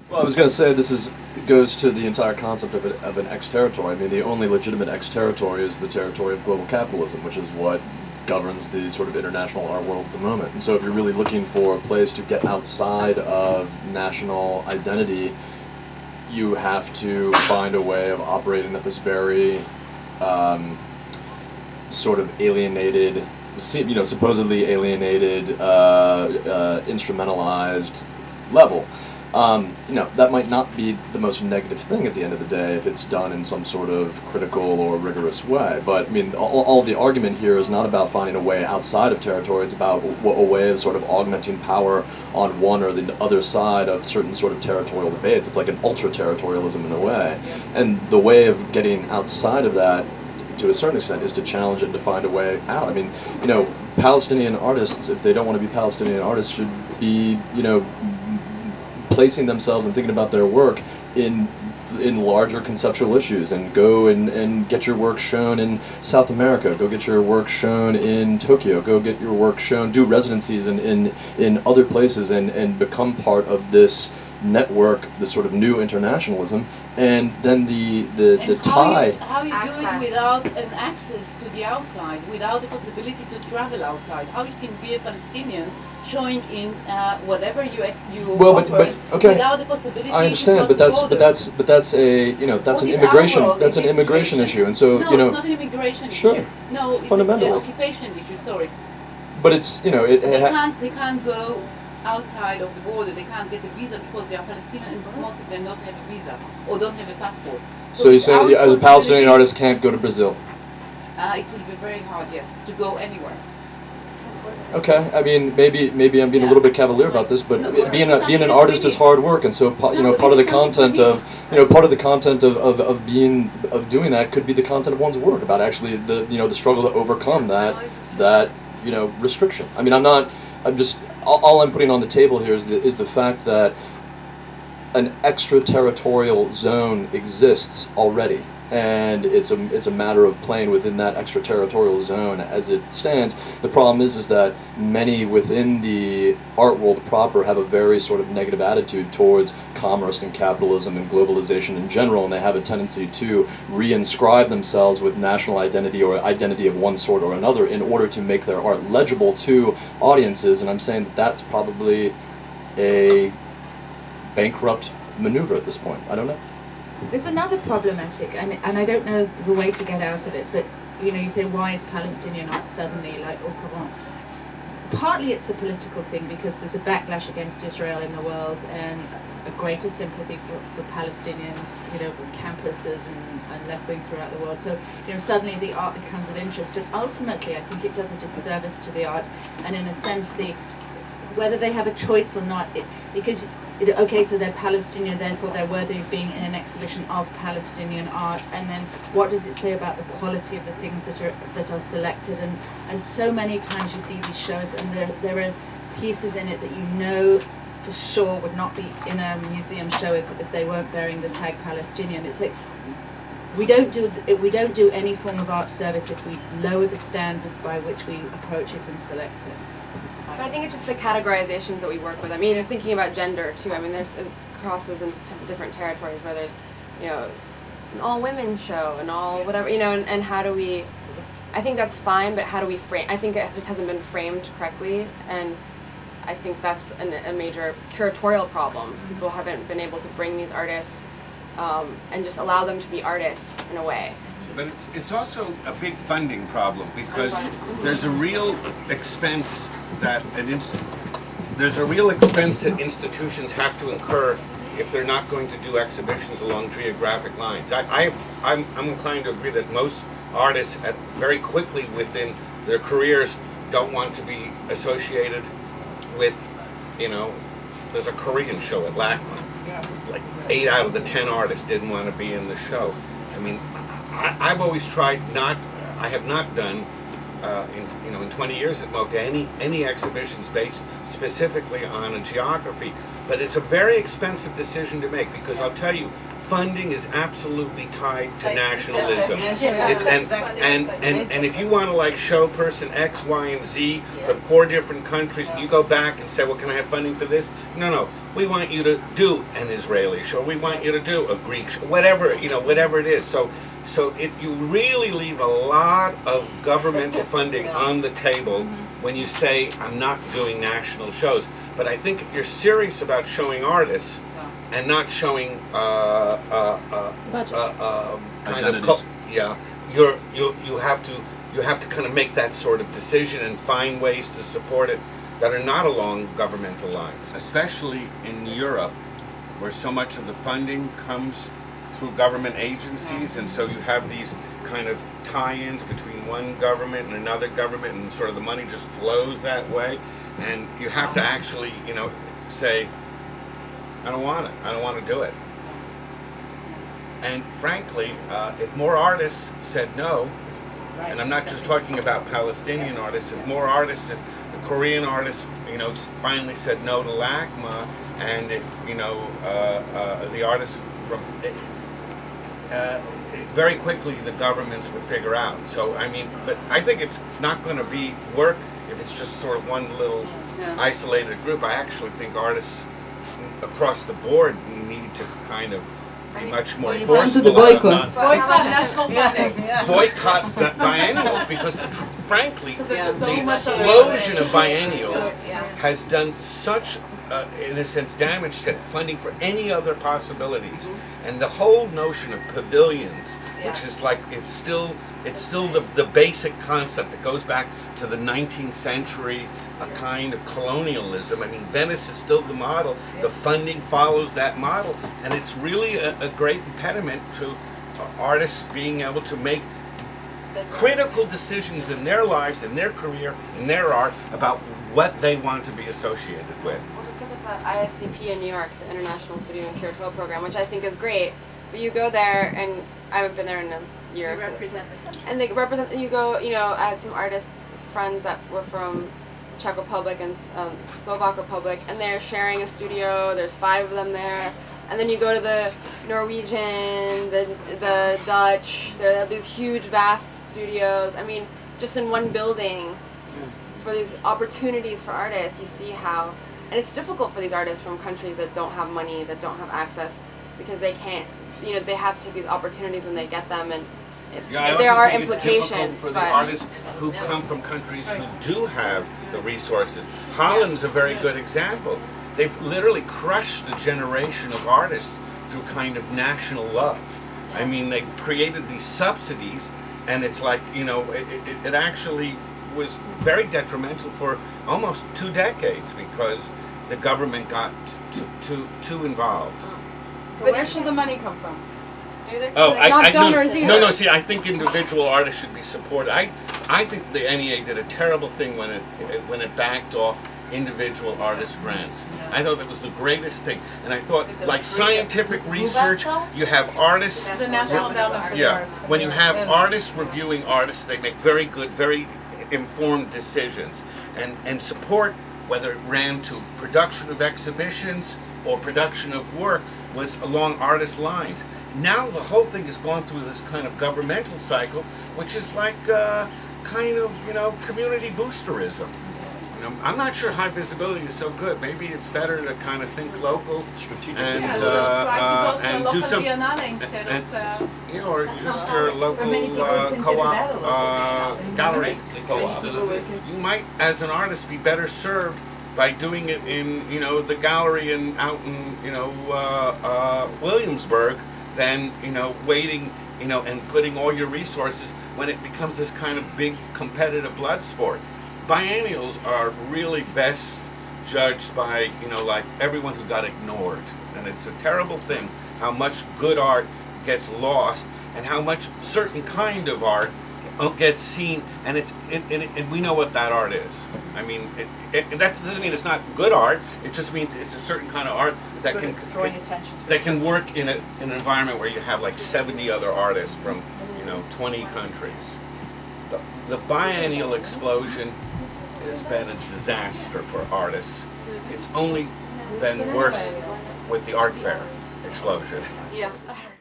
Well, I was going to say goes to the entire concept of an ex-territory. I mean, the only legitimate ex-territory is the territory of global capitalism, which is what governs the sort of international art world at the moment. And so if you're really looking for a place to get outside of national identity, you have to find a way of operating at this very sort of alienated, supposedly alienated, instrumentalized level. That might not be the most negative thing at the end of the day if it's done in some sort of critical or rigorous way. But I mean, all the argument here is not about finding a way outside of territory. It's about a way of sort of augmenting power on one or the other side of certain sort of territorial debates. It's like an ultra-territorialism in a way. And the way of getting outside of that, to a certain extent, is to challenge it and to find a way out. I mean, Palestinian artists, if they don't want to be Palestinian artists, should be, placing themselves and thinking about their work in larger conceptual issues, and go and get your work shown in South America, go get your work shown in Tokyo, go get your work shown, do residencies in other places, and become part of this network, this sort of new internationalism. And then the tie. How you do it without an access to the outside, without the possibility to travel outside? How you can be a Palestinian showing in whatever you offer, okay, without the possibility. I understand, to cross but that's a that's an immigration issue, and so no, it's not an immigration issue. No, it's an occupation issue. Sorry. But it's they can't go outside of the border. They can't get a visa because they are Palestinian, and most of them don't have a visa or don't have a passport. So you say as a Palestinian artist can't go to Brazil? It will be very hard, yes, to go anywhere. Okay, I mean, maybe I'm being a little bit cavalier about this, but being an artist is hard work, and so part of the content of doing that could be the content of one's work, about actually the struggle to overcome that restriction. I mean, all I'm putting on the table here is the fact that an extraterritorial zone exists already. And it's a matter of playing within that extraterritorial zone as it stands. The problem is that many within the art world proper have a very sort of negative attitude towards commerce and capitalism and globalization in general, and they have a tendency to reinscribe themselves with national identity or identity of one sort or another in order to make their art legible to audiences. And I'm saying that that's probably a bankrupt maneuver at this point. I don't know. There's another problematic, and I don't know the way to get out of it, but you say, why is Palestinian art suddenly like au courant? Partly it's a political thing because there's a backlash against Israel in the world and a greater sympathy for Palestinians, campuses and left wing throughout the world. So suddenly the art becomes of interest, but ultimately I think it does a disservice to the art, and in a sense whether they have a choice or not, because okay, so they're Palestinian, therefore they're worthy of being in an exhibition of Palestinian art, and then what does it say about the quality of the things that are selected? And so many times you see these shows, and there are pieces in it that for sure would not be in a museum show if they weren't bearing the tag Palestinian. It's like we don't do any form of art service if we lower the standards by which we approach it and select it. But I think it's just the categorizations that we work with. I mean, I'm thinking about gender too. I mean, it crosses into different territories where there's, an all-women show and all whatever, and how do we? I think that's fine, but how do we frame? I think it just hasn't been framed correctly, and I think that's a major curatorial problem. People haven't been able to bring these artists and just allow them to be artists in a way. But it's also a big funding problem, because there's a real expense that institutions have to incur if they're not going to do exhibitions along geographic lines. I'm inclined to agree that most artists very quickly within their careers don't want to be associated with, there's a Korean show at LACMA. Like 8 out of the 10 artists didn't want to be in the show. I mean, I've always tried I have not done in 20 years at MoCA any exhibitions based specifically on a geography, but it's a very expensive decision to make, because I'll tell you, funding is absolutely tied to nationalism. Yeah. And if you want to like show person X, Y, and Z from 4 different countries, and you go back and say, well, can I have funding for this? No, we want you to do an Israeli show. We want you to do a Greek show, whatever, whatever it is. So you really leave a lot of governmental funding on the table when you say, I'm not doing national shows. But I think if you're serious about showing artists, and not showing kind of you have to kind of make that sort of decision and find ways to support it that are not along governmental lines, especially in Europe, where so much of the funding comes through government agencies, and so you have these kind of tie-ins between one government and another government, and sort of the money just flows that way, and you have to actually say, I don't want it. I don't want to do it. And frankly, if more artists said no, and I'm not just talking about Palestinian artists, if more artists, if the Korean artists, finally said no to LACMA, and if, the artists from, very quickly the governments would figure out. So, but I think it's not going to work if it's just sort of one little isolated group. I actually think artists across the board need to kind of be much more forceful about boycott national funding. boycott biennials, because frankly the explosion of biennials has done such in a sense damage to funding for any other possibilities, and the whole notion of pavilions, which is like it's still the basic concept that goes back to the 19th century, a kind of colonialism. Venice is still the model. The funding follows that model, and it's really a great impediment to artists being able to make critical decisions in their lives, in their career, in their art, about what they want to be associated with. Well, just look at the ISCP in New York, the International Studio and Curatorial Program, which I think is great. But you go there, and I haven't been there in a year. They represent the country. And they represent. You go. I had some artists friends that were from Czech Republic and Slovak Republic, and they're sharing a studio. There's 5 of them there, and then you go to the Norwegian, the Dutch. They have these huge, vast studios. Just in one building, for these opportunities for artists, you see how, and it's difficult for these artists from countries that don't have money, that don't have access, because they can't. They have to take these opportunities when they get them, and there are implications. For the artists who come from countries who do have the resources. Holland is a very good example. They've literally crushed the generation of artists through kind of national love. They created these subsidies, and it's like, it actually was very detrimental for almost 2 decades because the government got too involved. So where should the money come from? No. See, I think individual artists should be supported. I think the NEA did a terrible thing when it backed off individual artist grants. I thought that was the greatest thing, and I thought, like scientific research, you have artists. The National Endowment for the Arts. When you have artists reviewing artists, they make very good, very informed decisions, and support, whether it ran to production of exhibitions or production of work, was along artist lines. Now the whole thing has gone through this kind of governmental cycle, which is like kind of, community boosterism. I'm not sure high visibility is so good. Maybe it's better to kind of think local, strategic, and do some or just your local co-op gallery co-op. You might, as an artist, be better served by doing it in the gallery out in Williamsburg than waiting and putting all your resources when it becomes this kind of big competitive blood sport. Biennials are really best judged by like everyone who got ignored, and it's a terrible thing how much good art gets lost and how much certain kind of art gets seen, and we know what that art is. That doesn't mean it's not good art. It just means it's a certain kind of art that can work in an environment where you have like 70 other artists from 20 countries. The biennial explosion has been a disaster for artists. It's only been worse with the art fair. explosion. Yeah.